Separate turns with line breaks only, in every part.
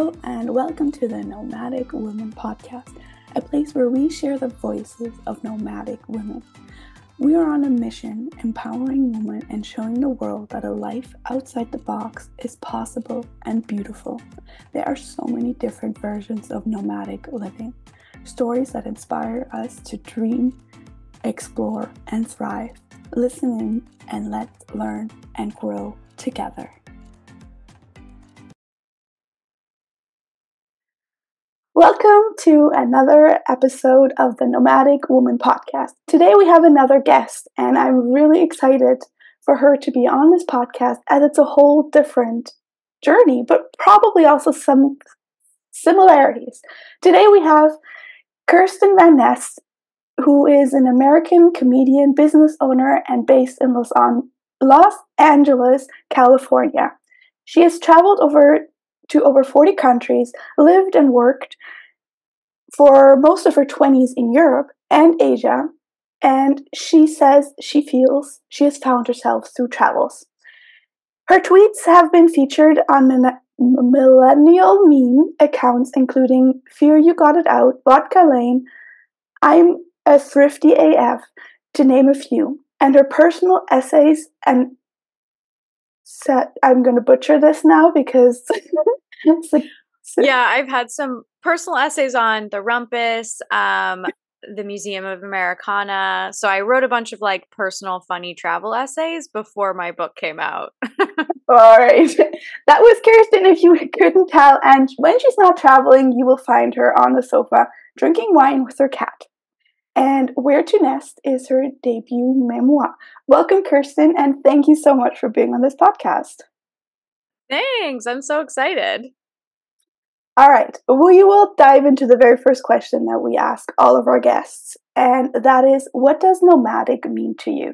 And welcome to the Nomadic Women Podcast, a place where we share the voices of nomadic women. We are on a mission, empowering women and showing the world that a life outside the box is possible and beautiful. There are so many different versions of nomadic living, stories that inspire us to dream, explore, and thrive. Listen in and let's learn and grow together. Welcome to another episode of the Nomadic Woman Podcast. Today we have another guest, and I'm really excited for her to be on this podcast as it's a whole different journey, but probably also some similarities. Today we have Kristin Van Nest, who is an American comedian, business owner, and based in Los Angeles, California. She has traveled to over 40 countries, lived and worked for most of her 20s in Europe and Asia, and she says she feels she has found herself through travels. Her tweets have been featured on millennial meme accounts including Fear You Got It Out, Vodka Lane, I'm a Thrifty AF, to name a few, and her personal essays and I'm going to butcher this now because
yeah, I've had some personal essays on the Rumpus, the Museum of Americana. So I wrote a bunch of like personal funny travel essays before my book came out.
All right. That was Kirsten, if you couldn't tell. And when she's not traveling, you will find her on the sofa drinking wine with her cat. And Where to Nest is her debut memoir. Welcome, Kirsten, and thank you so much for being on this podcast.
Thanks. I'm so excited.
All right. We will dive into the very first question that we ask all of our guests. And that is, what does nomadic mean to you?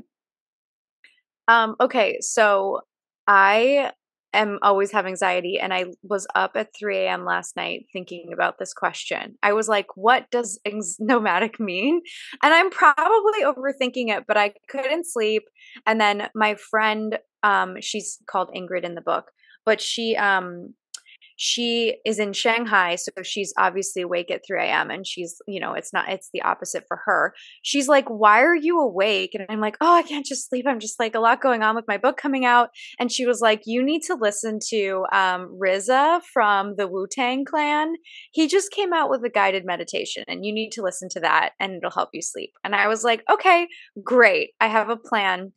Okay. So I am always have anxiety, and I was up at 3 a.m. last night thinking about this question. I was like, what does nomadic mean? And I'm probably overthinking it, but I couldn't sleep. And then my friend, she's called Ingrid in the book, but she is in Shanghai, so she's obviously awake at 3 a.m. and she's, it's the opposite for her. She's like, why are you awake? And I'm like, oh, I can't just sleep. I'm just like a lot going on with my book coming out. And she was like, you need to listen to RZA from the Wu-Tang Clan. He just came out with a guided meditation and you need to listen to that and it'll help you sleep. And I was like, okay, great. I have a plan.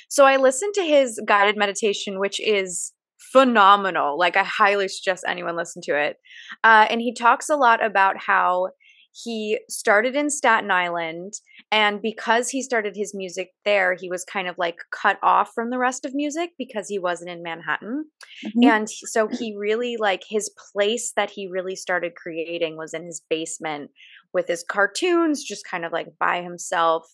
So I listened to his guided meditation, which is phenomenal. Like, I highly suggest anyone listen to it. And he talks a lot about how he started in Staten Island, and because he started his music there, he was kind of like cut off from the rest of music because he wasn't in Manhattan. Mm-hmm. And so he really, like, his place that he really started creating was in his basement with his cartoons, just kind of like by himself.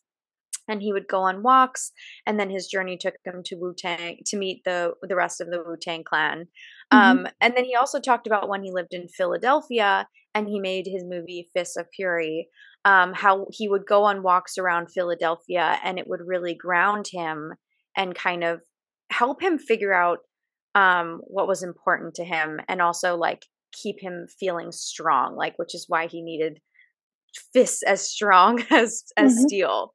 And he would go on walks, and then his journey took him to Wu-Tang to meet the rest of the Wu-Tang Clan. Mm-hmm. And then he also talked about when he lived in Philadelphia and he made his movie Fists of Fury, how he would go on walks around Philadelphia and it would really ground him and kind of help him figure out what was important to him, and also like keep him feeling strong, like, which is why he needed fists as strong as mm-hmm. steel.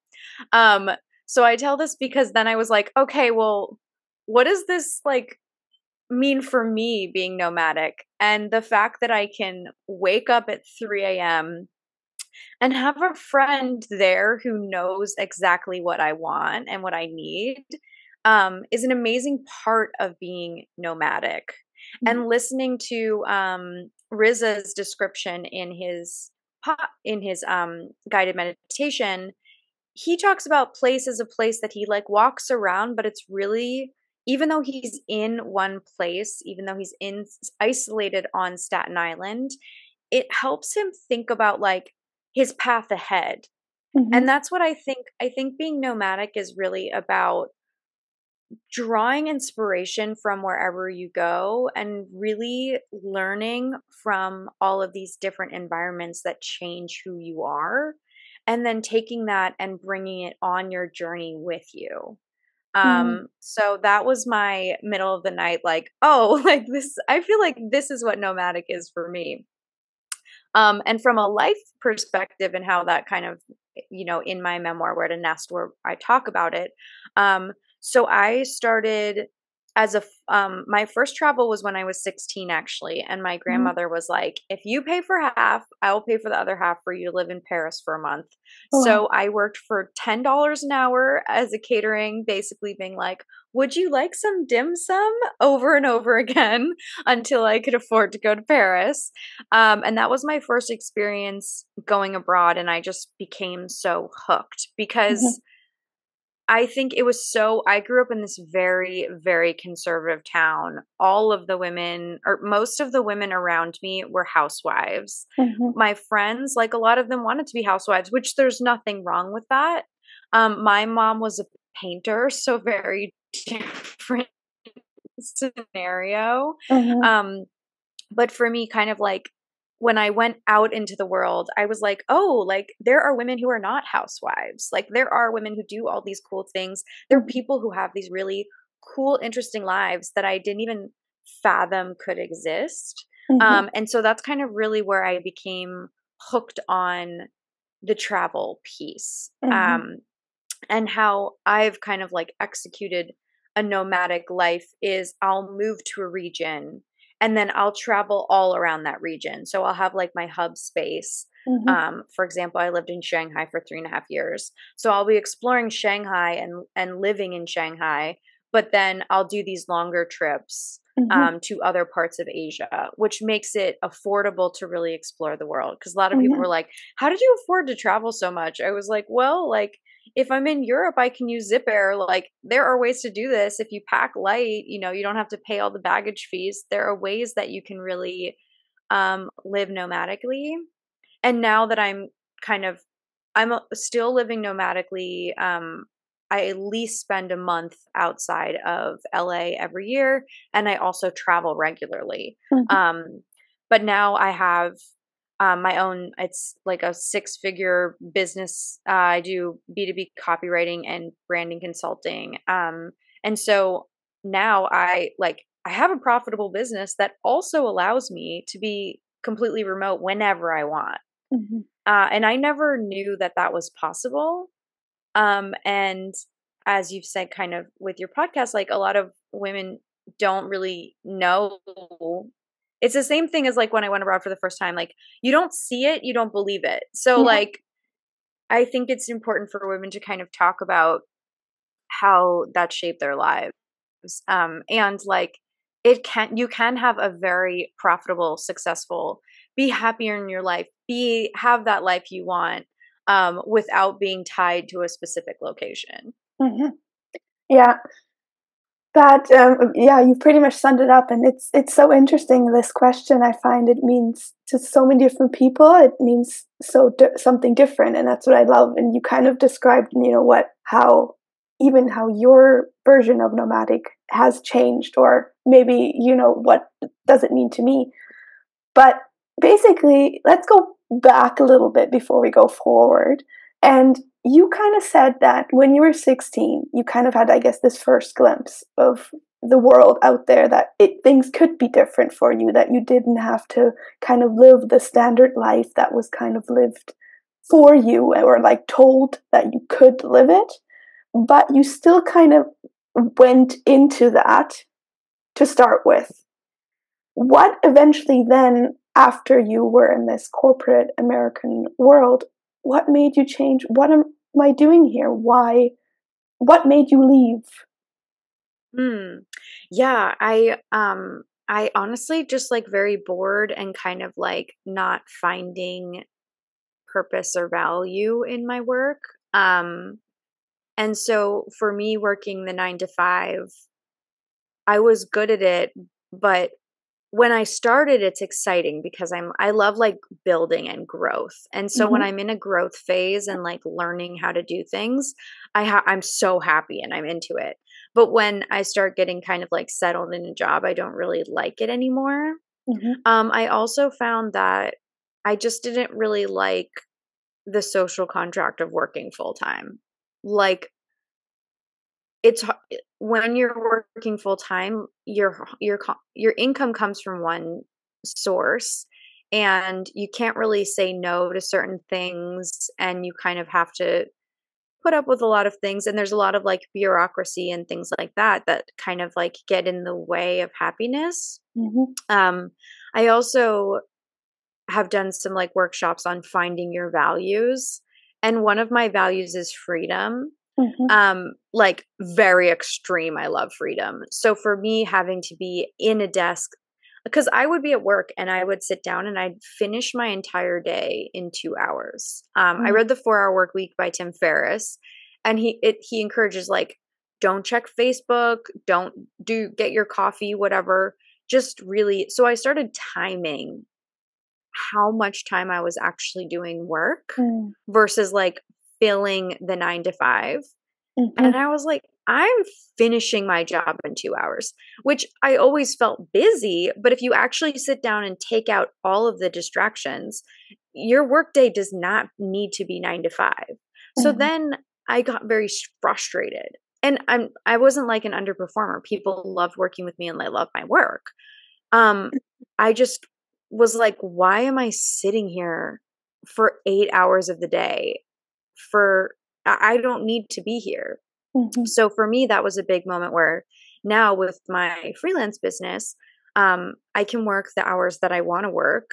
So I tell this because then I was like, okay, well, what does this like mean for me being nomadic? And the fact that I can wake up at 3 a.m. and have a friend there who knows exactly what I want and what I need, is an amazing part of being nomadic. Mm-hmm. And listening to, RZA's description in his guided meditation, he talks about place as a place that he like walks around, but it's really, even though he's in one place, even though he's isolated on Staten Island, it helps him think about like his path ahead. Mm-hmm. And that's what I think being nomadic is really about, drawing inspiration from wherever you go and really learning from all of these different environments that change who you are, and then taking that and bringing it on your journey with you. So that was my middle of the night, like, oh, like this, I feel like this is what nomadic is for me. And from a life perspective and how that kind of, in my memoir, Where to Nest, where I talk about it. So I started my first travel was when I was 16, actually. And my
Mhm.
grandmother was like, if you pay for half, I will pay for the other half for you to live in Paris for a month.
Oh, wow.
So I worked for $10 an hour as a catering, basically being like, would you like some dim sum, over and over again until I could afford to go to Paris. And that was my first experience going abroad. And I just became so hooked
Mhm.
because I think I grew up in this very, very conservative town. All of the women, or most of the women around me, were housewives.
Mhm.
My friends, like a lot of them wanted to be housewives, which there's nothing wrong with that. My mom was a painter, so very different scenario.
Mhm.
Um, but for me, kind of like when I went out into the world, I was like, oh, like there are women who are not housewives. Like there are women who do all these cool things. There are
Mhm.
people who have these really cool, interesting lives that I didn't even fathom could exist.
Mhm.
And so that's kind of really where I became hooked on the travel piece.
Mhm.
And how I've kind of like executed a nomadic life is I'll move to a region and then I'll travel all around that region. So I'll have like my hub space.
Mhm.
For example, I lived in Shanghai for 3.5 years. So I'll be exploring Shanghai and living in Shanghai, but then I'll do these longer trips
Mhm.
to other parts of Asia, which makes it affordable to really explore the world. Because a lot of people
Mhm.
were like, how did you afford to travel so much? I was like, well, like, if I'm in Europe, I can use Zip Air. Like, there are ways to do this. If you pack light, you don't have to pay all the baggage fees. There are ways that you can really live nomadically. And now that still living nomadically. I at least spend a month outside of LA every year, and I also travel regularly.
Mhm.
Um, but now I have my own. It's like a six-figure business. I do B2B copywriting and branding consulting. And so now I have a profitable business that also allows me to be completely remote whenever I want.
Mhm.
And I never knew that that was possible. And as you've said, kind of with your podcast, like a lot of women don't really know. It's the same thing as like when I went abroad for the first time. Like you don't see it, you don't believe it. So
Yeah.
like I think it's important for women to kind of talk about how that shaped their lives. And like you can have a very profitable, successful, be happier in your life, have that life you want, without being tied to a specific location.
Mhm. Yeah. Yeah, you pretty much summed it up, and it's so interesting. This question, I find it means to so many different people. It means something different, and that's what I love. And you kind of described, how your version of nomadic has changed, or maybe what does it mean to me. But basically, let's go back a little bit before we go forward. And you kind of said that when you were 16, you kind of had, I guess, this first glimpse of the world out there, that things could be different for you, that you didn't have to kind of live the standard life that was kind of lived for you, or like told that you could live it. But you still kind of went into that to start with. What eventually then, after you were in this corporate American world, what made you change? What am I doing here? Why? What made you leave?
Hmm. Yeah, I honestly just like very bored and kind of like not finding purpose or value in my work. And so for me working the 9 to 5, I was good at it, but when I started, it's exciting because I love like building and growth. And so when
Mhm.
I'm in a growth phase and like learning how to do things, I'm so happy and I'm into it. But when I start getting kind of like settled in a job, I don't really like it anymore.
Mhm.
I also found that I just didn't really like the social contract of working full time. Like it's when you're working full time, your income comes from one source, and you can't really say no to certain things, and you kind of have to put up with a lot of things, and there's a lot of like bureaucracy and things like that that kind of like get in the way of happiness.
Mm-hmm.
I also have done some like workshops on finding your values, and one of my values is freedom.
Mm-hmm.
Like very extreme. I love freedom. So for me, having to be in a desk, because I would be at work and I would sit down and I'd finish my entire day in 2 hours. I read The 4 Hour Work Week by Tim Ferriss, and he encourages like, don't check Facebook, don't get your coffee, whatever. Just really. So I started timing how much time I was actually doing work
Mm-hmm.
versus like filling the 9 to 5.
Mm-hmm.
And I was like, I'm finishing my job in 2 hours, which I always felt busy. But if you actually sit down and take out all of the distractions, your workday does not need to be 9 to 5. So
Mm-hmm.
then I got very frustrated. And I wasn't like an underperformer. People loved working with me and they loved my work. I just was like, why am I sitting here for 8 hours of the day for I don't need to be here.
Mm-hmm.
So for me, that was a big moment where now with my freelance business, I can work the hours that I want to work.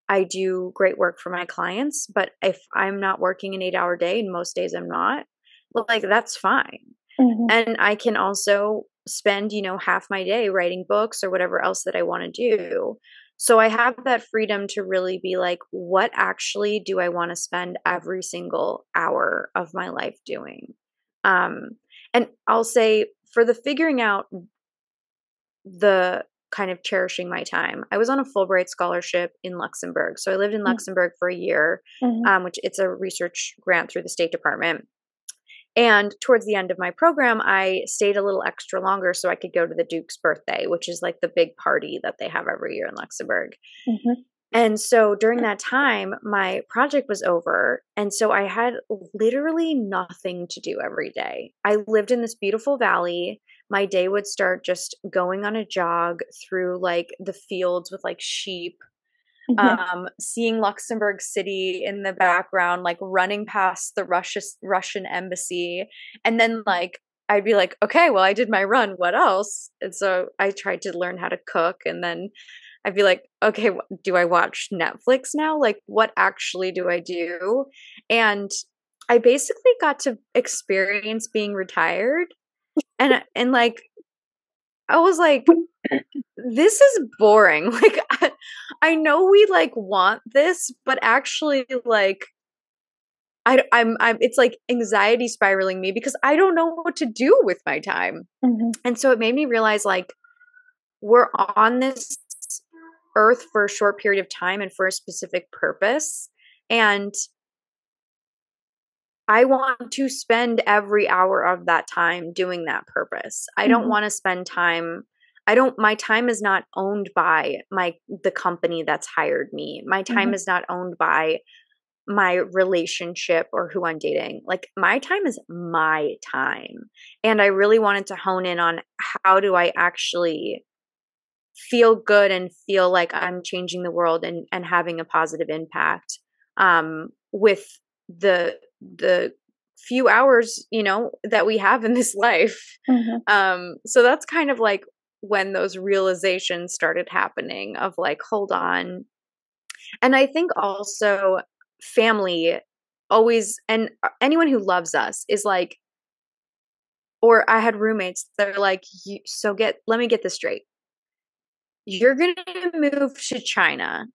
I do great work for my clients, but if I'm not working an 8 hour day, and most days I'm not, well, like that's fine.
Mm-hmm.
And I can also spend, half my day writing books or whatever else that I want to do. So I have that freedom to really be like, what actually do I want to spend every single hour of my life doing? Um, and I'll say for the figuring out the kind of cherishing my time, I was on a Fulbright scholarship in Luxembourg. So I lived in Luxembourg for a year,
Mm-hmm.
which it's a research grant through the State Department. And towards the end of my program, I stayed a little extra longer so I could go to the Duke's birthday, which is like the big party that they have every year in Luxembourg.
Mm-hmm.
And so during that time, my project was over. And so I had literally nothing to do every day. I lived in this beautiful valley. My day would start just going on a jog through like the fields with like sheep,
Mm-hmm.
seeing Luxembourg City in the background, like running past the Russian embassy. And then like I'd be like, okay, well, I did my run. What else? And so I tried to learn how to cook. And then I'd be like, okay, do I watch Netflix now? Like, what actually do I do? And I basically got to experience being retired. And like, I was like, this is boring. Like, I know we like want this, but actually, like, it's like anxiety spiraling me because I don't know what to do with my time.
Mm-hmm.
And so it made me realize, like, we're on this earth for a short period of time and for a specific purpose. And I want to spend every hour of that time doing that purpose. I don't
Mm-hmm.
want to spend time. My time is not owned by the company that's hired me. My time
Mm-hmm.
is not owned by my relationship or who I'm dating. Like my time is my time. And I really wanted to hone in on how do I actually feel good and feel like I'm changing the world and having a positive impact with the few hours, that we have in this life.
Mm-hmm.
So that's kind of like when those realizations started happening of like, hold on. And I think also family always, and anyone who loves us is like, or I had roommates that are like, let me get this straight. You're going to move to China.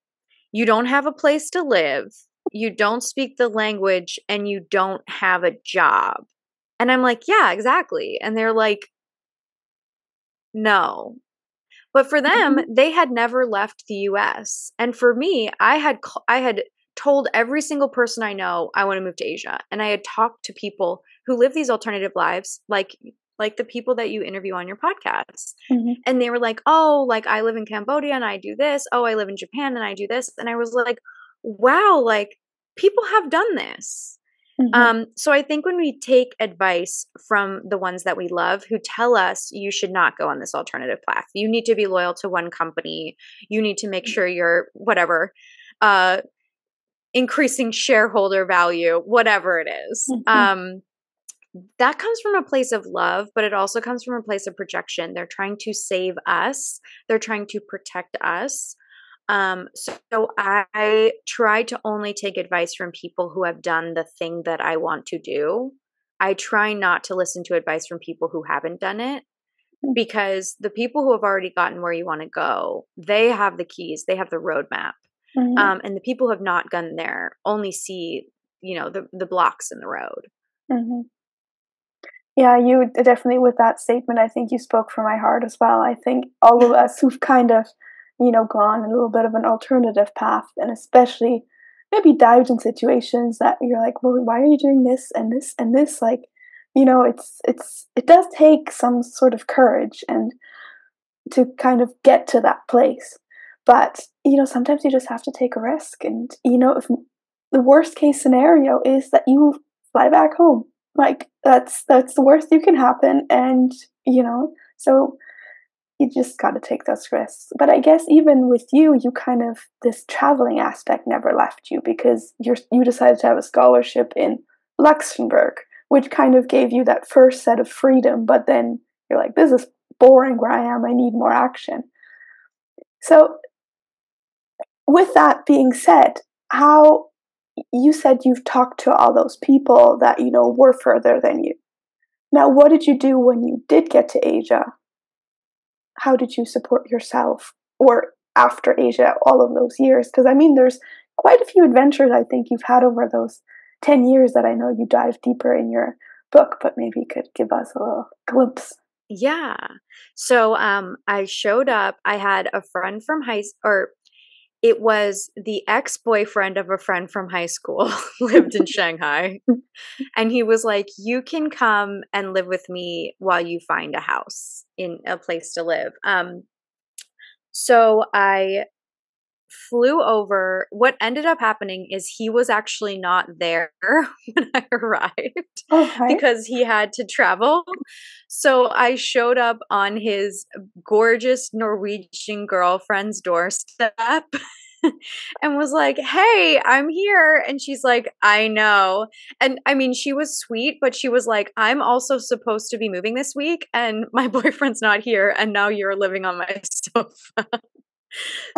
You don't have a place to live. You don't speak the language and you don't have a job. And I'm like, yeah, exactly. And they're like, no. But for them,
Mm-hmm.
they had never left the US. And for me, I had told every single person I know I want to move to Asia. And I had talked to people who live these alternative lives, like the people that you interview on your podcast.
Mm-hmm.
And they were like, "Oh, like I live in Cambodia and I do this. Oh, I live in Japan and I do this." And I was like, "Wow, like people have done this." So I think when we take advice from the ones that we love who tell us you should not go on this alternative path, you need to be loyal to one company, you need to make sure you're whatever, increasing shareholder value, whatever it is. That comes from a place of love, but it also comes from a place of projection. They're trying to save us. They're trying to protect us. So I try to only take advice from people who have done the thing that I want to do. I try not to listen to advice from people who haven't done it, because the people who have already gotten where you want to go, they have the keys, they have the roadmap. And the people who have not gone there only see, the blocks in the road.
Yeah, you definitely, with that statement, I think you spoke from my heart as well. I think all of us who've kind of, gone a little bit of an alternative path, and especially maybe dived in situations that you're like, well, why are you doing this and this and this? Like, it does take some sort of courage and to kind of get to that place. But, sometimes you just have to take a risk. And, if the worst case scenario is that you fly back home, like that's the worst you can happen. And, so you just got to take those risks. But I guess even with you kind of, this traveling aspect never left you, because you decided to have a scholarship in Luxembourg, which kind of gave you that first set of freedom. But then you're like, this is boring where I am. I need more action. So with that being said, how you said you've talked to all those people that, were further than you. Now, what did you do when you did get to Asia? How did you support yourself, or after Asia, all of those years? Because I mean, there's quite a few adventures I think you've had over those 10 years that I know you dive deeper in your book, but maybe you could give us a little glimpse.
Yeah. So I showed up. I had a friend from it was the ex-boyfriend of a friend from high school lived in Shanghai. And he was like, you can come and live with me while you find a house, in a place to live. So I flew over. What ended up happening is he was actually not there when I arrived,
Okay.
because he had to travel. So I showed up on his gorgeous Norwegian girlfriend's doorstep and was like, "Hey, I'm here." And she's like, "I know." And I mean, she was sweet, but she was like, "I'm also supposed to be moving this week and my boyfriend's not here, and now you're living on my sofa."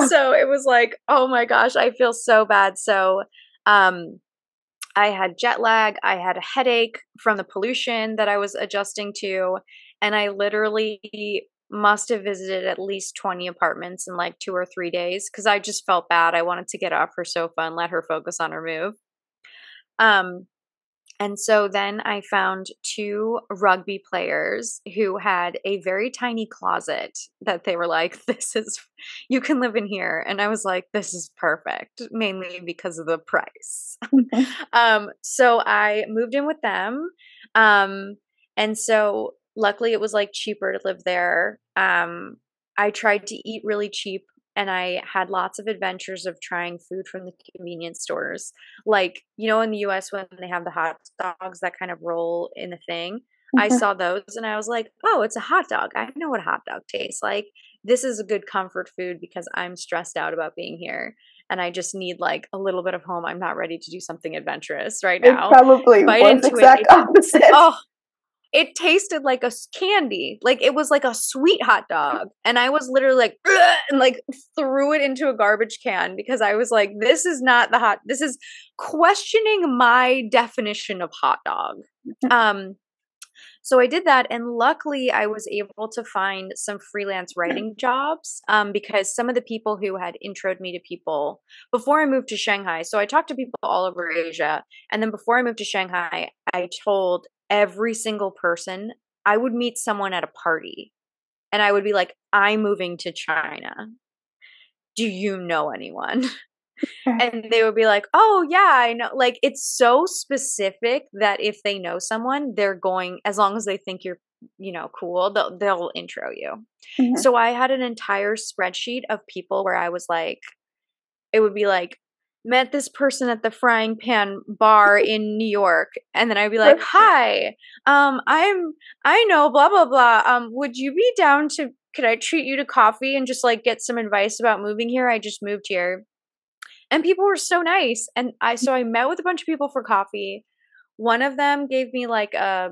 So it was like, oh my gosh, I feel so bad. So I had jet lag, I had a headache from the pollution that I was adjusting to, and I literally must have visited at least 20 apartments in like 2 or 3 days, because I just felt bad. I wanted to get off her sofa and let her focus on her move. And so then I found two rugby players who had a very tiny closet that they were like, you can live in here. And I was like, this is perfect, mainly because of the price. So I moved in with them. And so luckily it was like cheaper to live there. I tried to eat really cheap, and I had lots of adventures of trying food from the convenience stores. Like, in the US, when they have the hot dogs that kind of roll in the thing, I saw those and I was like, oh, it's a hot dog. I know what a hot dog tastes like. This is a good comfort food because I'm stressed out about being here and I just need like a little bit of home. I'm not ready to do something adventurous right
It
now.
probably
Bite
was
into
exact opposite.
Oh, it tasted like a candy. Like it was like a sweet hot dog. And I was literally like, "Ugh," and like threw it into a garbage can because I was like, this is not this is questioning my definition of hot dog. So I did that. And luckily I was able to find some freelance writing jobs because some of the people who had introed me to people before I moved to Shanghai. So I talked to people all over Asia. And then before I moved to Shanghai, I told every single person, I would meet someone at a party and I would be like, I'm moving to China. Do you know anyone? And they would be like, oh yeah, I know. Like it's so specific that if they know someone, they're going, as long as they think you're, cool, they'll intro you. So I had an entire spreadsheet of people where I was like, it would be like, met this person at the Frying Pan bar in New York. And then I'd be like, hi, I know, blah, blah, blah. Would you be down to, could I treat you to coffee and just like get some advice about moving here? I just moved here. And people were so nice. And so I met with a bunch of people for coffee. One of them gave me like a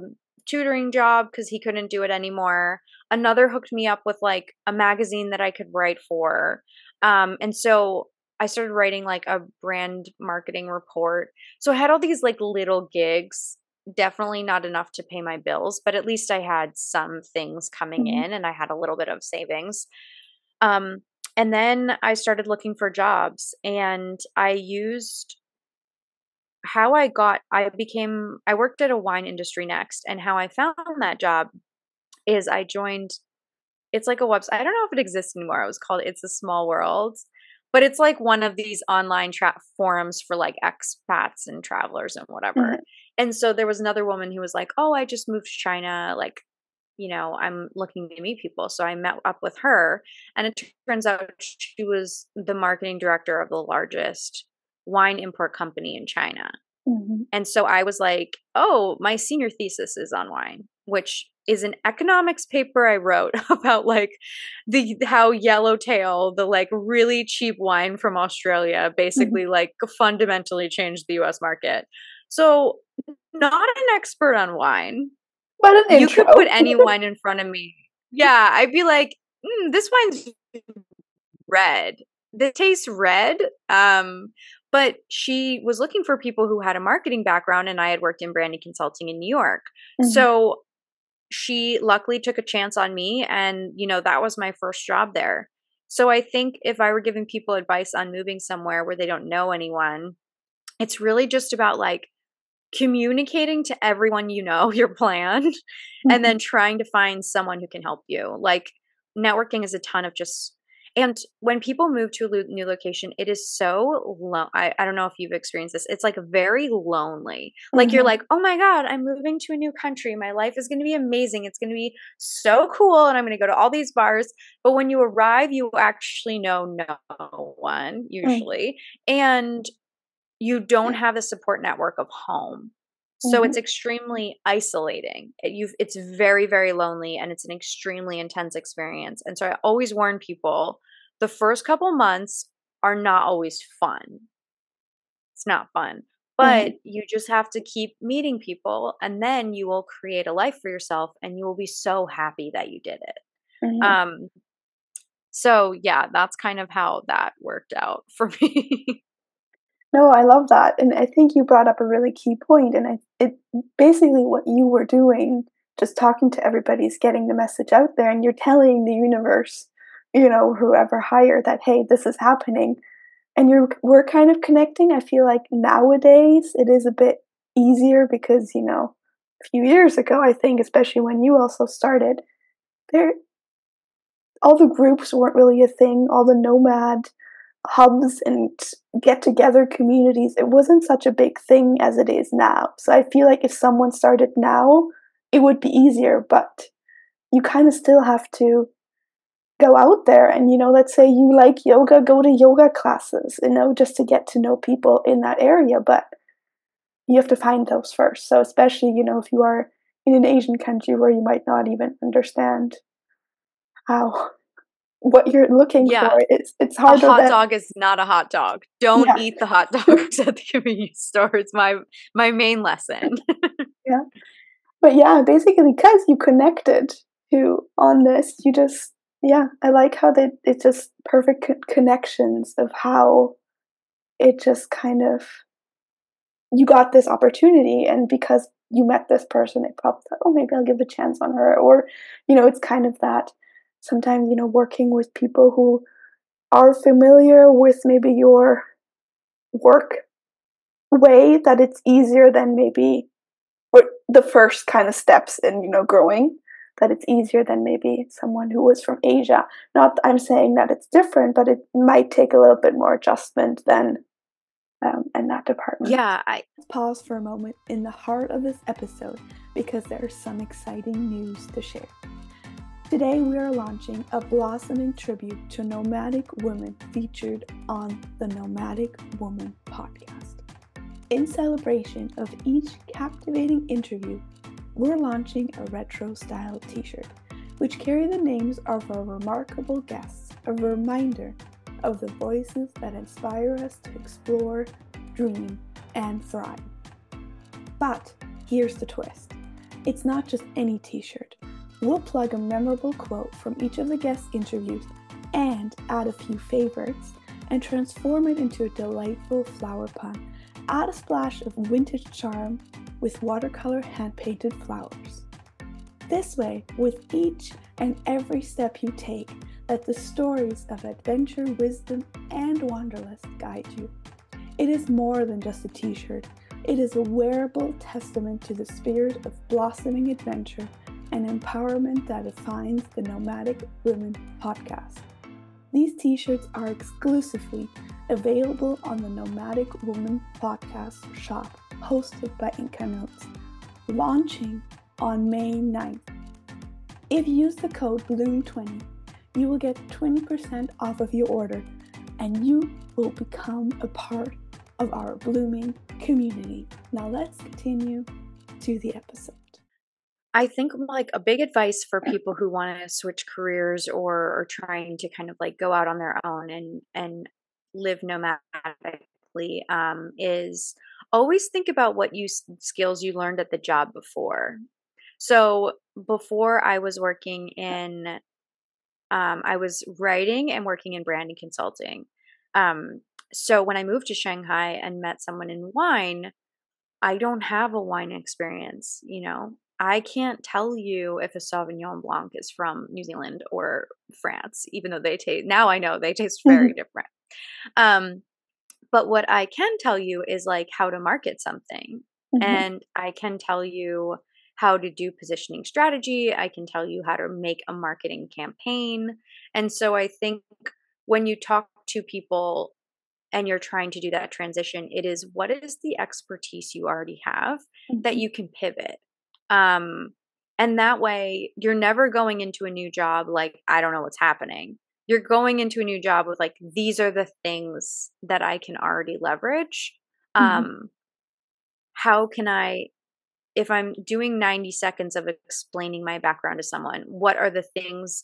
tutoring job because he couldn't do it anymore. Another hooked me up with like a magazine that I could write for. And so I started writing like a brand marketing report. So I had all these like little gigs, definitely not enough to pay my bills, but at least I had some things coming
Mm-hmm.
in and I had a little bit of savings. And then I started looking for jobs and I used I worked at a wine industry next. And how I found that job is I joined, it's like a website. I don't know if it exists anymore. It was called It's a Small World, but it's like one of these online forums for like expats and travelers and whatever.
Mm-hmm.
And so there was another woman who was like, oh, I just moved to China. Like, I'm looking to meet people. So I met up with her, and it turns out she was the marketing director of the largest wine import company in China.
Mm-hmm.
And so I was like, oh, my senior thesis is on wine, which is an economics paper I wrote about like how Yellowtail, the like really cheap wine from Australia,
Mm-hmm.
basically like fundamentally changed the US market. So not an expert on wine.
But an
You
intro.
could put any wine in front of me. Yeah, I'd be like, this wine's red. This tastes red. But she was looking for people who had a marketing background, and I had worked in branding consulting in New York.
Mm-hmm.
So she luckily took a chance on me, and that was my first job there. So I think if I were giving people advice on moving somewhere where they don't know anyone, it's really just about like communicating to everyone your plan and
Mm-hmm.
then trying to find someone who can help you. Like networking is a ton of just and when people move to a new location, it is so I don't know if you've experienced this. It's like very lonely. Like you're
Mm-hmm.
like, oh my God, I'm moving to a new country. My life is going to be amazing. It's going to be so cool. And I'm going to go to all these bars. But when you arrive, you actually know no one usually. And you don't have the support network of home. So
Mm-hmm.
it's extremely isolating. It's very, very lonely and it's an extremely intense experience. And so I always warn people the first couple months are not always fun. It's not fun.
Mm-hmm.
But you just have to keep meeting people and then you will create a life for yourself and you will be so happy that you did it.
Mm-hmm.
So yeah, that's kind of how that worked out for me.
No, I love that, and I think you brought up a really key point, and it basically what you were doing, just talking to everybody, is getting the message out there, and you're telling the universe, whoever higher, that hey, this is happening, and we're kind of connecting. I feel like nowadays it is a bit easier because a few years ago, I think, especially when you also started, there all the groups weren't really a thing. All the nomad hubs and get together communities, it wasn't such a big thing as it is now. So I feel like if someone started now, it would be easier, but you kind of still have to go out there and, let's say you like yoga, go to yoga classes, just to get to know people in that area. But you have to find those first. So especially, if you are in an Asian country where you might not even understand how what you're looking for,
Yeah.
it's
A
harder
hot
than
dog is not a hot dog. Don't
yeah.
eat the hot dogs at the convenience store. It's my main lesson.
Yeah. But yeah, basically because you connected to on this, you just yeah, I like how it's just perfect connections of how it just kind of you got this opportunity, and because you met this person, they probably thought, oh, maybe I'll give a chance on her, or it's kind of that sometimes working with people who are familiar with maybe your work way, that it's easier than maybe or the first kind of steps in growing, that it's easier than maybe someone who was from Asia. Not I'm saying that it's different, but it might take a little bit more adjustment than in that department.
Yeah,
Let's pause for a moment in the heart of this episode because there's some exciting news to share. Today we are launching a blossoming tribute to nomadic women featured on the Nomadic Woman podcast. In celebration of each captivating interview, we're launching a retro-style t-shirt, which carry the names of our remarkable guests, a reminder of the voices that inspire us to explore, dream, and thrive. But here's the twist. It's not just any t-shirt. We'll plug a memorable quote from each of the guest interviews and add a few favorites and transform it into a delightful flower pun. Add a splash of vintage charm with watercolor hand-painted flowers. This way, with each and every step you take, let the stories of adventure, wisdom, and wanderlust guide you. It is more than just a t-shirt. It is a wearable testament to the spirit of blossoming adventure and empowerment that defines the Nomadic Women podcast. These t-shirts are exclusively available on the Nomadic Woman podcast shop hosted by Inkanotes, launching on May 9th. If you use the code BLOOM20, you will get 20% off of your order and you will become a part of our blooming community. Now let's continue to the episode.
I think like a big advice for people who want to switch careers or are trying to kind of like go out on their own and live nomadically is always think about what skills you learned at the job before. So before I was working in, I was writing and working in branding consulting. So when I moved to Shanghai and met someone in wine, I don't have a wine experience, you know. I can't tell you if a Sauvignon Blanc is from New Zealand or France, even though they taste, now I know they taste very different. But what I can tell you is like how to market something. And I can tell you how to do positioning strategy. I can tell you how to make a marketing campaign. And so I think when you talk to people and you're trying to do that transition, it is what is the expertise you already have that you can pivot. And that way you're never going into a new job like, I don't know what's happening. You're going into a new job with like, these are the things that I can already leverage. How can I, if I'm doing 90 seconds of explaining my background to someone, what are the things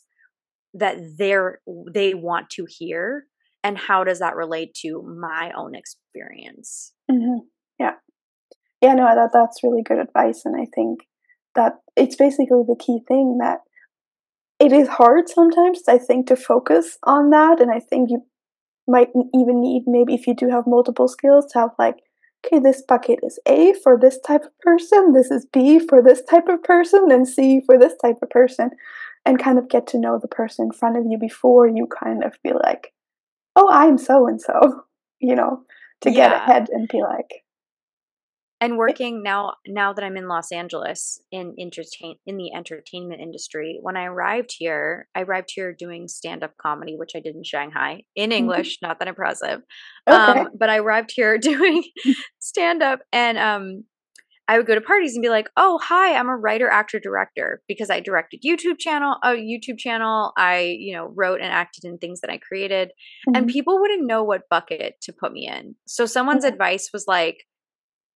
that they want to hear? And how does that relate to my own experience?
Yeah. Yeah, no, that's really good advice. And I think that it's basically the key thing that it is hard sometimes, I think, to focus on that. And I think you might even need, maybe if you do have multiple skills, to have like, okay, this bucket is A for this type of person, this is B for this type of person, and C for this type of person, and kind of get to know the person in front of you before you kind of be like, oh, I'm so-and-so, you know, to get ahead and be like.
And working now that I'm in Los Angeles in the entertainment industry, when I arrived here doing stand-up comedy, which I did in Shanghai in English, not that impressive.
Okay.
But I arrived here doing stand-up and I would go to parties and be like, oh, hi, I'm a writer, actor, director, because I directed a YouTube channel. I, wrote and acted in things that I created, and people wouldn't know what bucket to put me in. So someone's advice was like,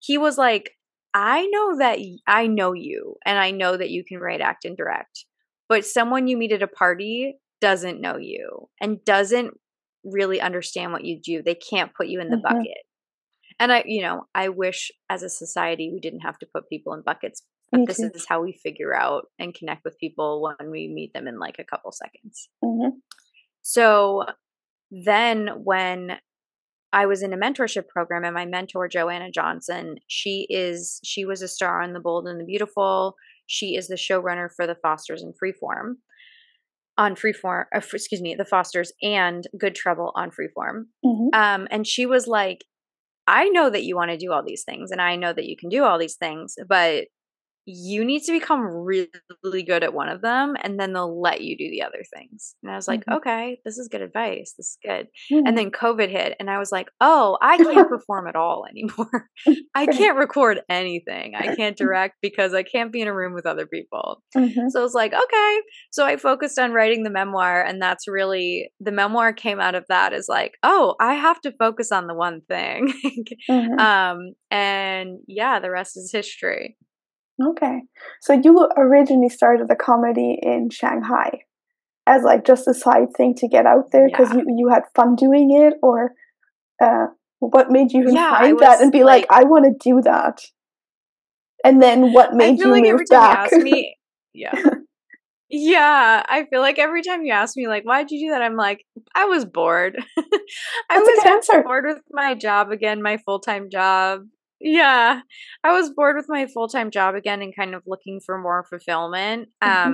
he was like, I know you and I know that you can write, act, and direct, but someone you meet at a party doesn't know you and doesn't really understand what you do. They can't put you in the bucket. And I wish as a society we didn't have to put people in buckets, but this is how we figure out and connect with people when we meet them in like a couple seconds. So then when I was in a mentorship program, and my mentor, Joanna Johnson, she was a star on The Bold and the Beautiful. She is the showrunner for The Fosters and Freeform. The Fosters and Good Trouble on Freeform. And she was like, I know that you want to do all these things, and I know that you can do all these things, but you need to become really good at one of them, and then they'll let you do the other things. And I was like,
Mm-hmm.
okay, this is good advice. This is good. And
Mm.
then COVID hit, and I was like, oh, I can't perform at all anymore. I
Right.
can't record anything. I can't direct because I can't be in a room with other people.
Mm-hmm.
So I was like, okay. So I focused on writing the memoir, and that's really the memoir came out of that is like, oh, I have to focus on the one thing.
Mm-hmm.
And yeah, the rest is history.
Okay. So you originally started the comedy in Shanghai as like just a side thing to get out there because
Yeah.
you had fun doing it, or uh, what made you even
Yeah, I
find that
was
and be like,
like,
I want to do that? And then what
I
made
feel
you
like
move
every time you
back?
ask me, yeah. Yeah, I feel like every time you ask me, like, why'd you do that? I'm like, I was bored. I
That's a
was
good answer.
bored with my job again, my full-time job. Yeah, I was bored with my full-time job again and kind of looking for more fulfillment.
Hmm.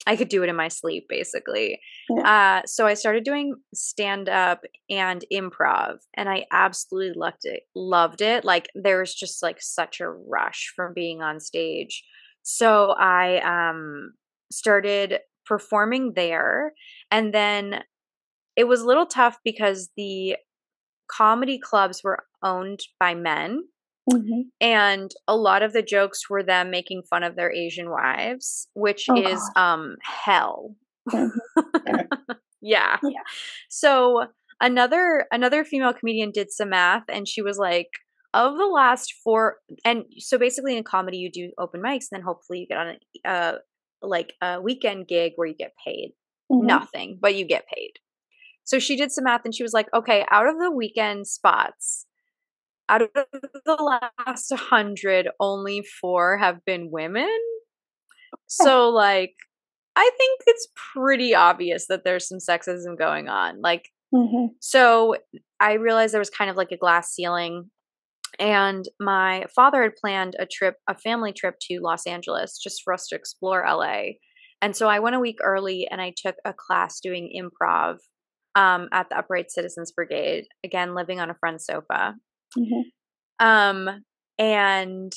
I could do it in my sleep, basically.
Yeah.
So I started doing stand-up and improv, and I absolutely loved it. Loved it. Like, there was just like such a rush from being on stage. So I started performing there, and then it was a little tough because the comedy clubs were owned by men,
Hmm.
and a lot of the jokes were them making fun of their Asian wives, which
Oh
is
God.
hell.
Hmm.
Yeah.
Yeah.
So another female comedian did some math, and she was like, of the last four, and so basically in comedy you do open mics, and then hopefully you get on like a weekend gig where you get paid
Hmm.
nothing, but you get paid. So she did some math, and she was like, okay, out of the weekend spots, out of the last 100, only 4 have been women. So like, I think it's pretty obvious that there's some sexism going on. Like,
Hmm.
so I realized there was kind of like a glass ceiling, and my father had planned a family trip to Los Angeles just for us to explore LA. And so I went a week early and I took a class doing improv at the Upright Citizens Brigade, again, living on a friend's sofa.
Hmm.
Um, and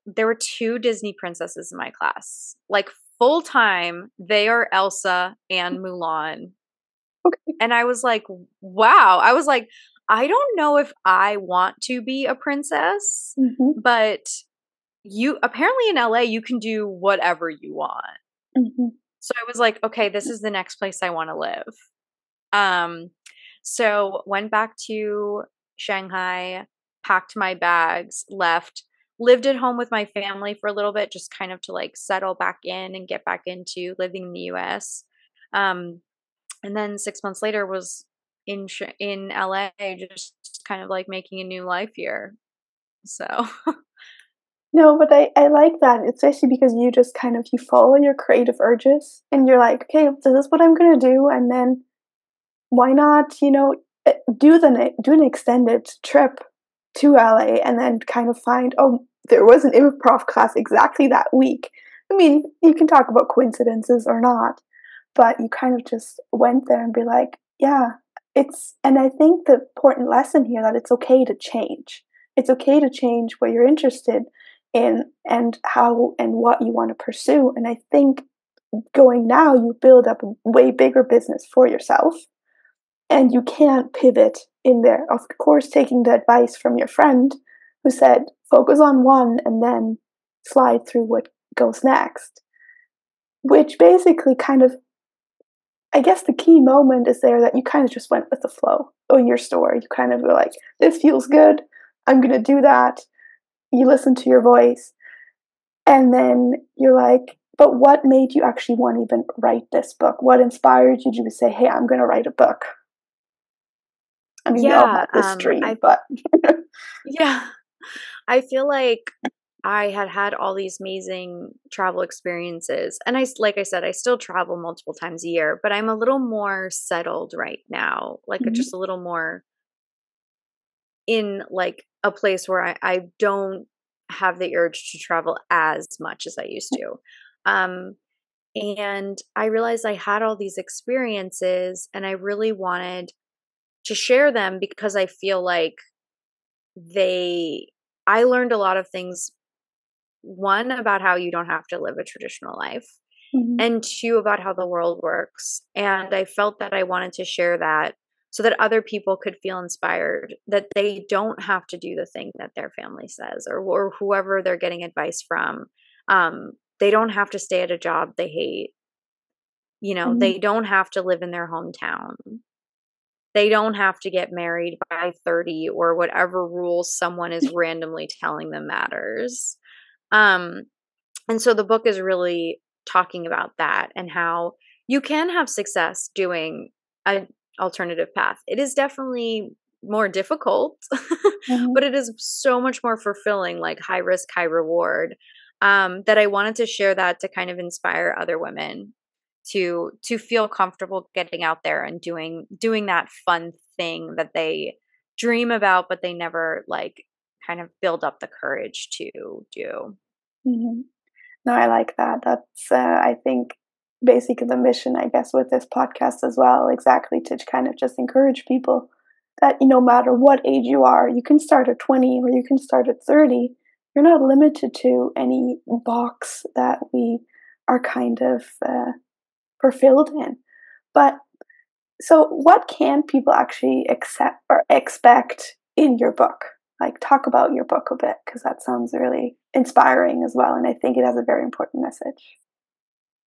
there were 2 Disney princesses in my class. Like, full time, they are Elsa and Mulan.
Okay.
And I was like, wow. I was like, I don't know if I want to be a princess,
Hmm.
but you apparently in LA you can do whatever you want.
Hmm.
So I was like, okay, this is the next place I want to live. Um so went back to Shanghai, packed my bags, left, lived at home with my family for a little bit just kind of to like settle back in and get back into living in the US. Um and then 6 months later was in LA, just kind of like making a new life here. So
No, but I like that, especially because you just kind of you follow your creative urges and you're like, okay, this is what I'm gonna do, and then why not, do an extended trip to LA and then kind of find, oh, there was an improv class exactly that week. I mean, you can talk about coincidences or not, but you kind of just went there and be like, yeah, and I think the important lesson here that it's okay to change. It's okay to change what you're interested in and how and what you want to pursue. And I think going now, you build up a way bigger business for yourself and you can't pivot in there. Of course, taking the advice from your friend who said, focus on one and then slide through what goes next, which basically kind of, I guess the key moment is there that you kind of just went with the flow in your story. You kind of were like, this feels good. I'm going to do that. You listen to your voice. And then you're like, but what made you actually want to even write this book? What inspired you to say, hey, I'm going to write a book? I mean, we all
yeah,
have this dream,
I
but.
yeah, I feel like I had all these amazing travel experiences, and like I said, I still travel multiple times a year, but I'm a little more settled right now, like
Mhm.
just a little more in like a place where I don't have the urge to travel as much as I used to. Um, and I realized I had all these experiences and I really wanted to share them because I feel like they, I learned a lot of things one, about how you don't have to live a traditional life,
Mm-hmm.
and two, about how the world works. And I felt that I wanted to share that so that other people could feel inspired, that they don't have to do the thing that their family says, or whoever they're getting advice from. They don't have to stay at a job they hate.
Mm-hmm.
They don't have to live in their hometown. They don't have to get married by 30 or whatever rules someone is randomly telling them matters. Um, and so the book is really talking about that and how you can have success doing an alternative path. It is definitely more difficult,
Mm-hmm.
but it is so much more fulfilling, like high risk, high reward. That I wanted to share that to kind of inspire other women to feel comfortable getting out there and doing that fun thing that they dream about, but they never like kind of build up the courage to do.
Mm-hmm. No, I like that. That's, I think, basically the mission, I guess, with this podcast as well, exactly to kind of just encourage people that no matter what age you are, you can start at 20 or you can start at 30. You're not limited to any box that we are kind of fulfilled in. But so, what can people actually accept or expect in your book? Like, talk about your book a bit, because that sounds really inspiring as well. And I think it has a very important message.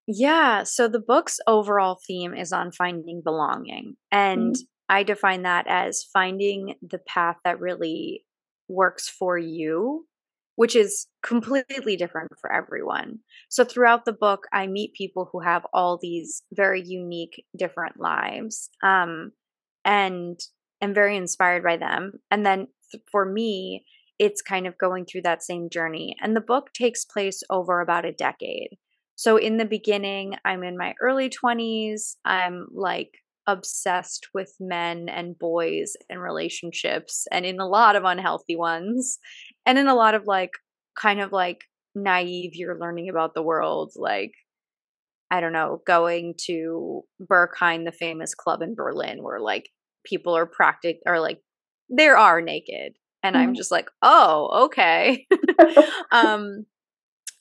Yeah, so the book's overall theme is on finding belonging. And
Mm-hmm.
I define that as finding the path that really works for you, which is completely different for everyone. So throughout the book, I meet people who have all these very unique, different lives, and am very inspired by them. And then for me, it's kind of going through that same journey. And the book takes place over about a decade. So in the beginning, I'm in my early 20s. I'm like obsessed with men and boys and relationships, and in a lot of unhealthy ones, and in a lot of like kind of like naive, you're learning about the world, like I don't know, going to Berghain, the famous club in Berlin, where like people are like there are naked, and I'm
Mm-hmm.
just like, oh, okay. um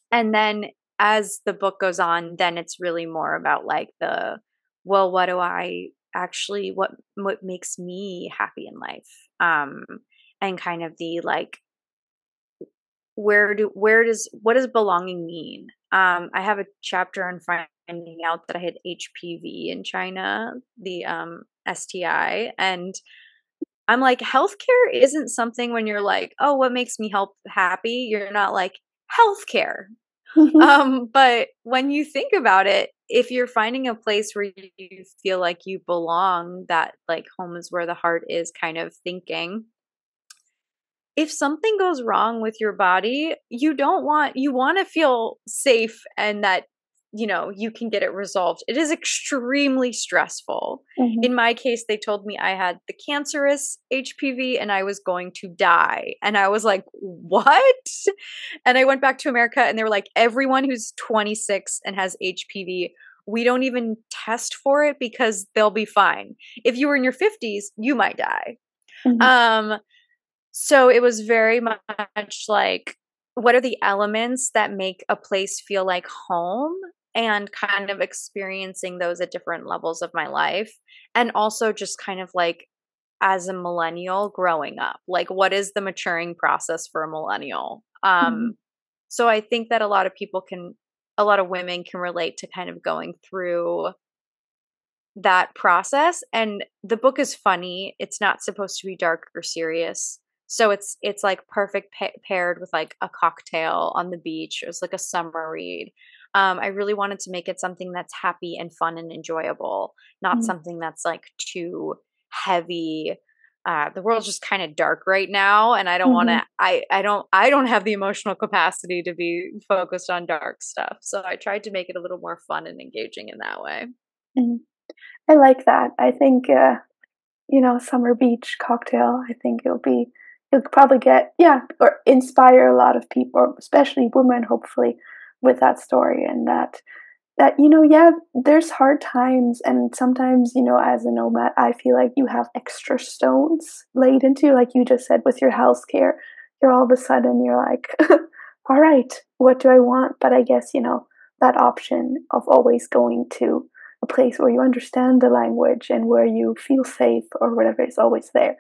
and then as the book goes on, then it's really more about like well, what do I actually, what makes me happy in life? And kind of the like, what does belonging mean? I have a chapter on finding out that I had HPV in China, the STI, and I'm like, healthcare isn't something when you're like, oh, what makes me help happy? You're not like healthcare.
Mm-hmm.
But when you think about it, if you're finding a place where you feel like you belong, that like home is where the heart is kind of thinking, if something goes wrong with your body, you want to feel safe and that you can get it resolved. It is extremely stressful.
Mm-hmm.
In my case, they told me I had the cancerous HPV and I was going to die. And I was like, "What?" And I went back to America and they were like, "Everyone who's 26 and has HPV, we don't even test for it because they'll be fine. If you were in your 50s, you might die."
Mm-hmm.
Um so it was very much like, what are the elements that make a place feel like home? And kind of experiencing those at different levels of my life. And also just kind of like as a millennial growing up, like what is the maturing process for a millennial?
Mm-hmm.
So I think that a lot of women can relate to kind of going through that process. And the book is funny. It's not supposed to be dark or serious. So it's like perfect paired with like a cocktail on the beach. It was like a summer read. I really wanted to make it something that's happy and fun and enjoyable, not
Mm-hmm.
something that's like too heavy. The world's just kind of dark right now, and I don't want
Mm-hmm.
to. I don't have the emotional capacity to be focused on dark stuff. So I tried to make it a little more fun and engaging in that way.
Mm-hmm. I like that. I think, summer beach cocktail, I think you'll probably get, yeah, or inspire a lot of people, especially women, hopefully, with that story. And yeah, there's hard times. And sometimes, as a nomad, I feel like you have extra stones laid into, like you just said, with your health care. You're all of a sudden, you're like, all right, what do I want? But I guess, that option of always going to a place where you understand the language and where you feel safe or whatever is always there.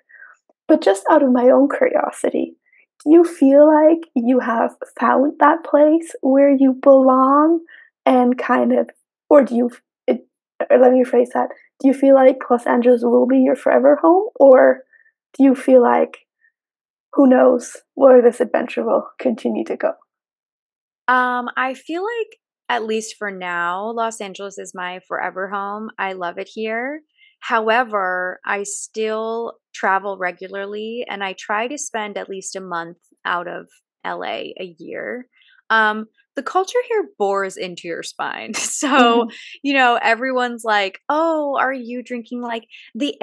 But just out of my own curiosity, do you feel like you have found that place where you belong and kind of, or do you, it, or let me rephrase that, do you feel like Los Angeles will be your forever home, or do you feel like, who knows where this adventure will continue to go?
I feel like, at least for now, Los Angeles is my forever home. I love it here. However, I still travel regularly and I try to spend at least a month out of LA a year. Um, the culture here bores into your spine. So,
Mhm.
everyone's like, "Oh, are you drinking like the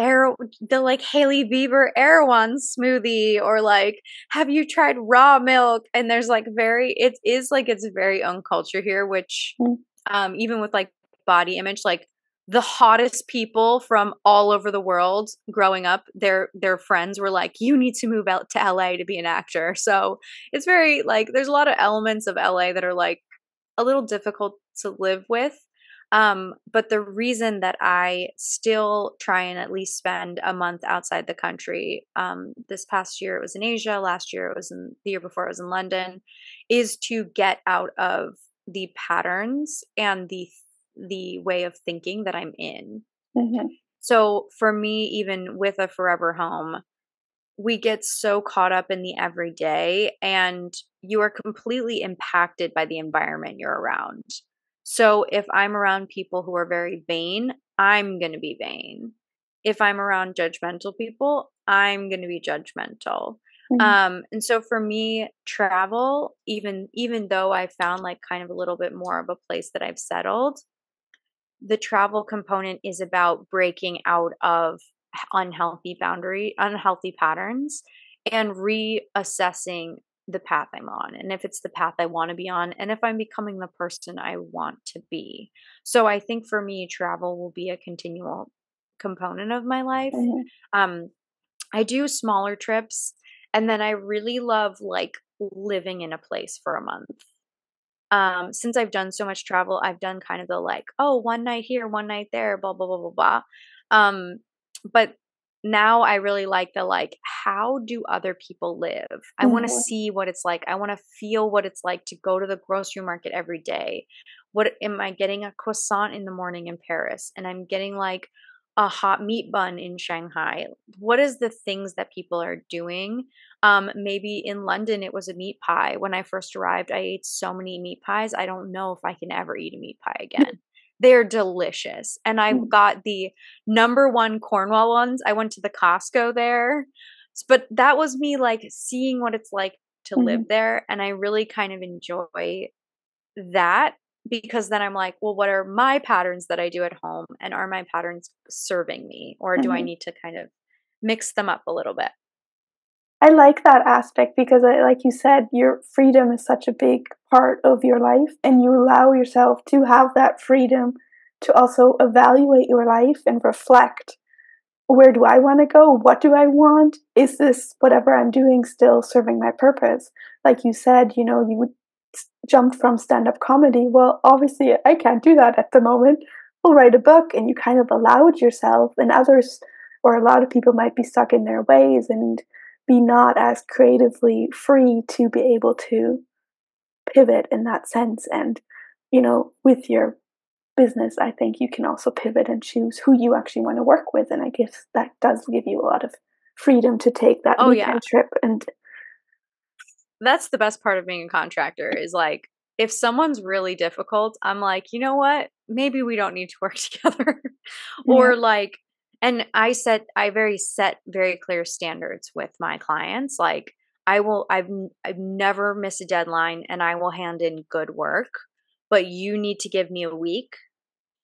like Haley Bieber Erewhon smoothie or like have you tried raw milk?" And there's like it is like it's very own culture here, which
Mm.
even with like body image, like the hottest people from all over the world growing up, their friends were like, "You need to move out to LA to be an actor." So it's very like there's a lot of elements of LA that are like a little difficult to live with. But the reason that I still try and at least spend a month outside the country, this past year it was in Asia, last year it was in the year before it was in London, is to get out of the patterns and the way of thinking that I'm in.
Mhm.
So for me, even with a forever home, we get so caught up in the everyday and you are completely impacted by the environment you're around. So if I'm around people who are very vain, I'm going to be vain. If I'm around judgmental people, I'm going to be judgmental.
Mhm.
And so for me, travel, even though I found like kind of a little bit more of a place that I've settled, the travel component is about breaking out of unhealthy patterns and reassessing the path I'm on and if it's the path I want to be on and if I'm becoming the person I want to be. So I think for me travel will be a continual component of my life.
Mhm.
Um I do smaller trips and then I really love like living in a place for a month. Since I've done so much travel, I've done kind of the like, oh, one night here, one night there, blah, blah, blah, blah, blah. Um, but now I really like the like, how do other people live? I want to
Mhm.
see what it's like. I want to feel what it's like to go to the grocery market every day. What am I getting a croissant in the morning in Paris? And I'm getting like a hot meat bun in Shanghai. What is the things that people are doing? Maybe in London, it was a meat pie. When I first arrived, I ate so many meat pies. I don't know if I can ever eat a meat pie again. They're delicious. And I
Mhm.
got the number one Cornwall ones. I went to the Costco there. But that was me like seeing what it's like to live
Mhm.
there. And I really kind of enjoy that because then I'm like, well, what are my patterns that I do at home? And are my patterns serving me? Or do I
Mhm.
need to kind of mix them up a little bit?
I like that aspect because, like you said, your freedom is such a big part of your life, and you allow yourself to have that freedom to also evaluate your life and reflect, where do I want to go? What do I want? Is this whatever I'm doing still serving my purpose? Like you said, you would jump from stand up comedy. Well, obviously, I can't do that at the moment. We'll write a book, and you kind of allowed yourself, and others, or a lot of people might be stuck in their ways and be not as creatively free to be able to pivot in that sense. And, with your business, I think you can also pivot and choose who you actually want to work with. And I guess that does give you a lot of freedom to take that
Oh, yeah.
weekend trip. And
That's the best part of being a contractor is like if someone's really difficult, I'm like, "You know what? Maybe we don't need to work together."
yeah.
Or like and I very set very clear standards with my clients. Like I've never miss a deadline and I will hand in good work, but you need to give me a week.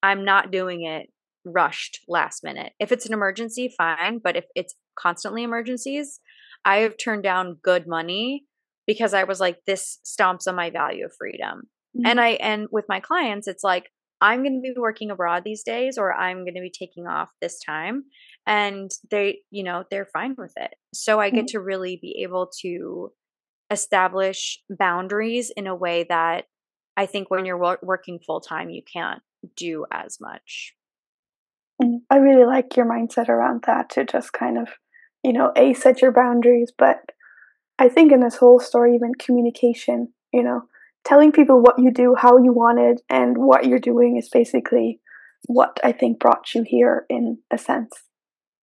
I'm not doing it rushed last minute. If it's an emergency, fine. But if it's constantly emergencies, I have turned down good money because I was like, this stomps on my value of freedom.
Mhm.
And with my clients, it's like, I'm going to be working abroad these days, or I'm going to be taking off this time. And they're fine with it. So I get
Mhm.
to really be able to establish boundaries in a way that I think when you're working full time, you can't do as much.
I really like your mindset around that to just kind of, set your boundaries. But I think in this whole story, even communication, telling people what you do, how you want it, and what you're doing is basically what I think brought you here in a sense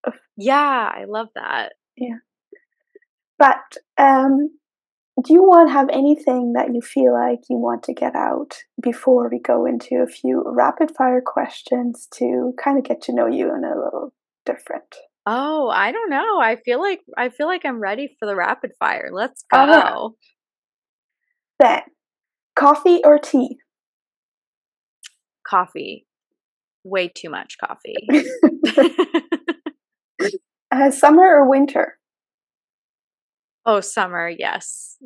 of,
Yeah, I love that.
yeah. But do you want to have anything that you feel like you want to get out before we go into a few rapid fire questions to kind of get to know you in a little different?
Oh, I don't know. I feel like I'm ready for the rapid fire. Let's
All right.
go.
Then, coffee or tea?
Coffee. Way too much coffee.
Summer or winter?
Oh, summer, yes.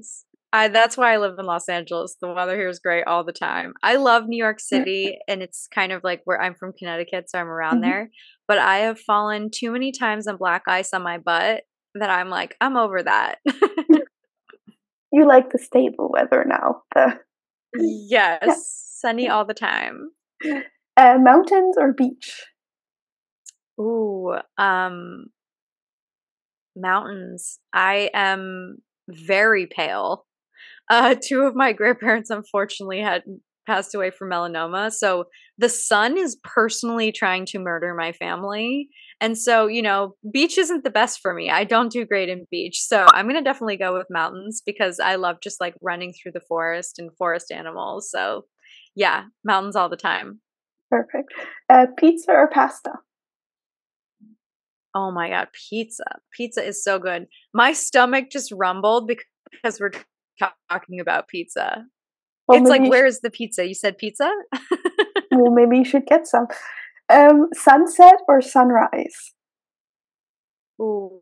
That's why I live in Los Angeles. The weather here is great all the time. I love New York City, and it's kind of like where I'm from, Connecticut, so I'm around
Mm-hmm.
there. But I have fallen too many times on black ice on my butt that I'm like, I'm over that.
You like the stable weather now. Yeah.
Yes, sunny all the time.
Mountains or beach?
Ooh, mountains. I am very pale. Two of my grandparents unfortunately had passed away from melanoma. So the sun is personally trying to murder my family. And so, beach isn't the best for me. I don't do great in beach. So I'm going to definitely go with mountains because I love just like running through the forest and forest animals. So yeah, mountains all the time.
Perfect. Pizza or pasta?
Oh my God, pizza. Pizza is so good. My stomach just rumbled because we're talking about pizza.
Well,
It's like,
maybe you should,
where's the pizza? You said pizza?
well, maybe you should get some. Sunset or sunrise?
Ooh.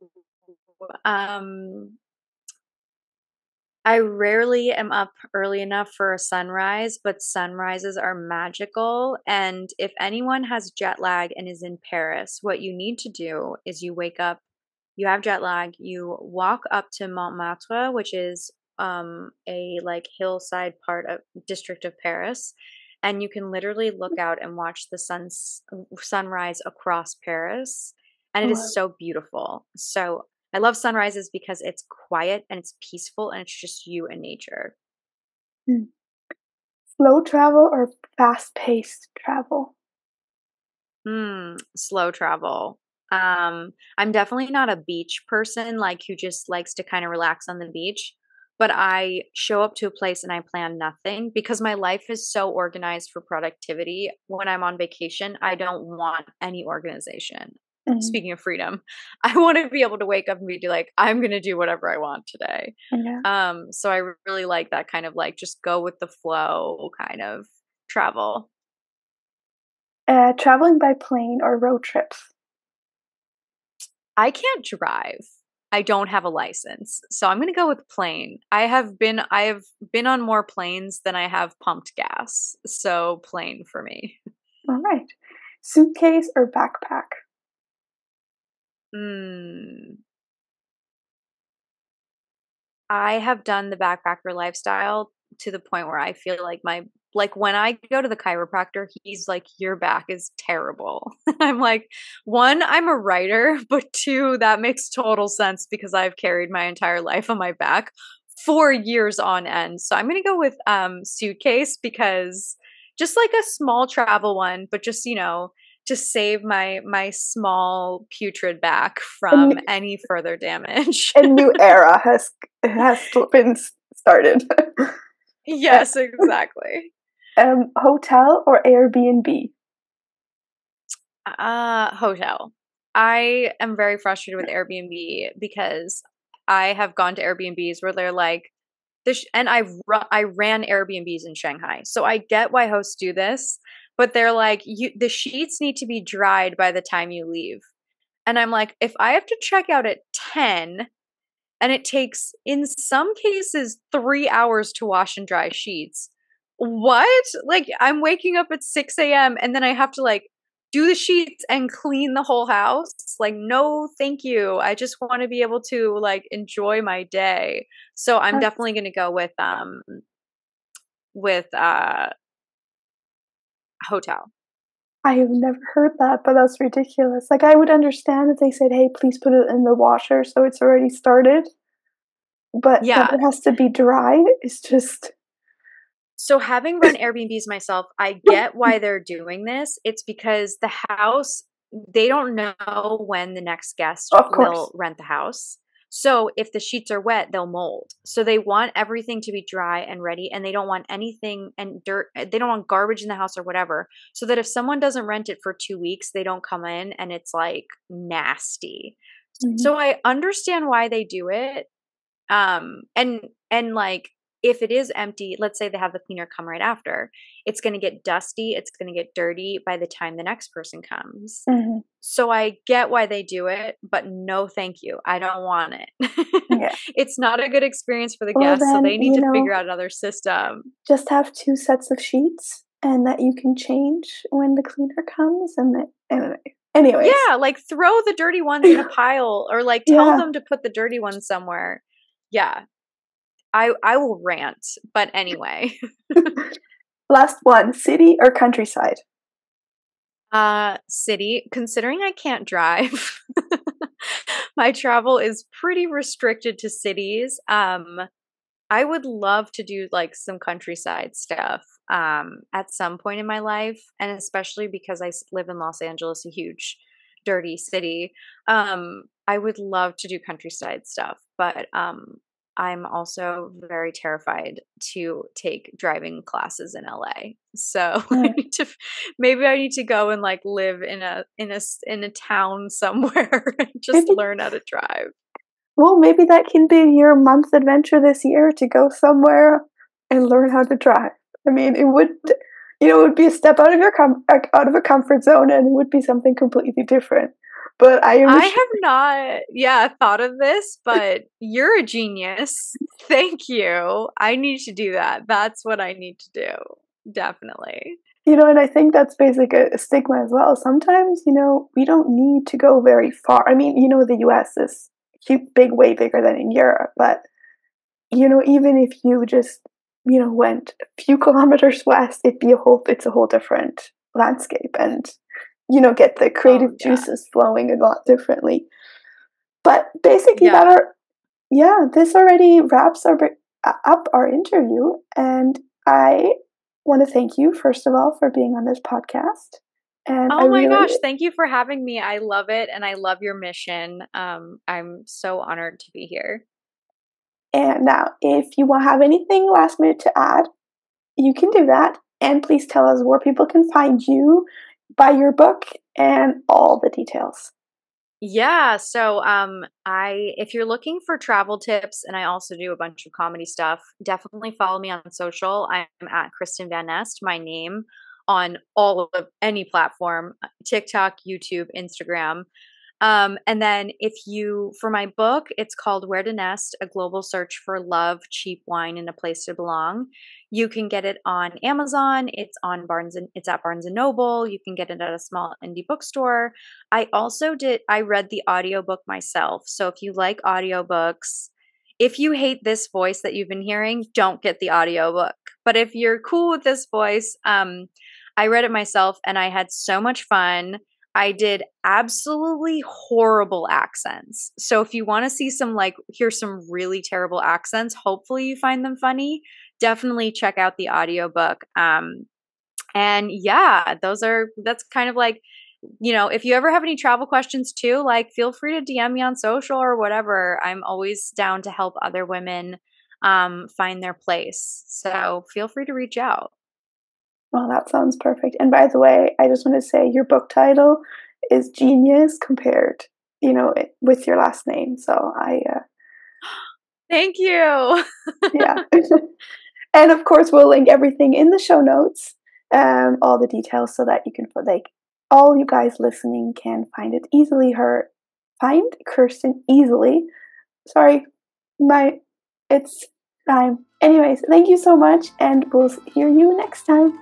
Um, I rarely am up early enough for a sunrise, but sunrises are magical. And if anyone has jet lag and is in Paris, what you need to do is you wake up, you have jet lag, you walk up to Montmartre, which is a like hillside part of district of Paris, and you can literally look out and watch the sunrise across Paris, and it is
Or
so beautiful. So I love sunrises because it's quiet and it's peaceful and it's just you and nature.
hmm, slow travel or fast-paced travel?
Slow travel. I'm definitely not a beach person, like who just likes to kind of relax on the beach, but I show up to a place and I plan nothing because my life is so organized for productivity. When I'm on vacation, I don't want any organization.
Mhm.
Speaking of freedom, I want to be able to wake up and be like, I'm going to do whatever I want today.
Yeah.
So I really like that kind of like just go with the flow kind of travel.
Traveling by plane or road trips?
I can't drive. I don't have a license. So I'm going to go with plane. I have been on more planes than I have pumped gas. So plane for me.
All right. Suitcase or backpack?
Mm, I have done the backpacker lifestyle to the point where I feel like when I go to the chiropractor, he's like, your back is terrible. I'm like, one, I'm a writer, but two, that makes total sense because I've carried my entire life on my back for years on end. So I'm gonna go with suitcase because just like a small travel one, but just just save my small putrid back
A new,
from any further damage.
a new era has been started. Uh,
Yes, exactly.
hotel or Airbnb?
Hotel. I am very frustrated with Airbnb because I have gone to Airbnbs where they're like this, and I ran Airbnbs in Shanghai, so I get why hosts do this, but they're like, the sheets need to be dried by the time you leave, and I'm like, if I have to check out at 10, and it takes in some cases 3 hours to wash and dry sheets, what? Like I'm waking up at 6 a.m. and then I have to like do the sheets and clean the whole house. Like, no, thank you. I just want to be able to like enjoy my day. So I'm
That's,
definitely going to go with hotel.
I have never heard that, but that's ridiculous. Like, I would understand if they said, hey, please put it in the washer so it's already started, but that
Yeah.
it has to be dry is just.
So having run Airbnbs myself, I get why they're doing this. It's because the house, they don't know when the next guest
Of course.
will rent the house. So if the sheets are wet, they'll mold. So they want everything to be dry and ready, and they don't want anything and dirt. They don't want garbage in the house or whatever. So that if someone doesn't rent it for 2 weeks, they don't come in and it's like nasty.
Mhm.
So I understand why they do it. And like if it is empty, let's say they have the cleaner come right after, it's going to get dusty, it's going to get dirty by the time the next person comes.
Mhm.
So I get why they do it, but no thank you. I don't want it.
Yeah.
It's not a good experience for the
Well,
guests, so
then,
they need to figure out another system.
just have two sets of sheets and that you can change when the cleaner comes. And anyways,
Yeah, like throw the dirty ones in a pile or like tell
yeah.
them to put the dirty ones somewhere. Yeah. I will rant, but anyway.
Last one, city or countryside?
City, considering I can't drive, my travel is pretty restricted to cities. I would love to do like some countryside stuff at some point in my life, and especially because live in Los Angeles, a huge dirty city. I would love to do countryside stuff, but I'm also very terrified to take driving classes in LA. So
Mm.
maybe I need to go and like live in a town somewhere and just
Maybe,
learn how to drive.
well, maybe that can be your month adventure this year to go somewhere and learn how to drive. I mean, it would, it would be a step out of your out of a comfort zone, and it would be something completely different. But I am
I
sure.
have not, yeah, thought of this, but you're a genius. Thank you. I need to do that. That's what I need to do. Definitely.
And I think that's basic a stigma as well. Sometimes, we don't need to go very far. I mean, the US is way bigger than in Europe, but, even if you just, went a few kilometers west, it's a whole different landscape and, get the
Oh,
creative
yeah.
juices flowing a lot differently. But basically,
Yeah.
this already wraps up our interview. And I want to thank you, first of all, for being on this podcast. And I
Oh my
really,
gosh, thank you for having me. I love it and I love your mission. I'm so honored to be here.
and now, if you will have anything last minute to add, you can do that. And please tell us where people can find you, buy your book, and all the details.
Yeah, so I if you're looking for travel tips and I also do a bunch of comedy stuff, definitely follow me on social. I'm at Kristin Van Nest, my name on all of any platform, TikTok, YouTube, Instagram. And then for my book, it's called Where to Nest, A Global Search for Love, Cheap Wine, and a Place to Belong. You can get it on Amazon. It's at Barnes and Noble. You can get it at a small indie bookstore. I read the audiobook myself. So if you like audiobooks, if you hate this voice that you've been hearing, don't get the audiobook. But if you're cool with this voice, I read it myself and I had so much fun. I did absolutely horrible accents. So if you want to hear some really terrible accents, hopefully you find them funny, definitely check out the audiobook. And yeah, that's kind of like, if you ever have any travel questions too, like feel free to DM me on social or whatever. I'm always down to help other women find their place. So feel free to reach out.
Well, that sounds perfect. And by the way, I just want to say your book title is genius compared, with your last name. So
Thank you.
yeah. And of course, we'll link everything in the show notes, all the details, so that you can, like, all you guys listening can find it easily. Find Kirsten easily. Sorry, it's time. Anyways, thank you so much, and we'll hear you next time.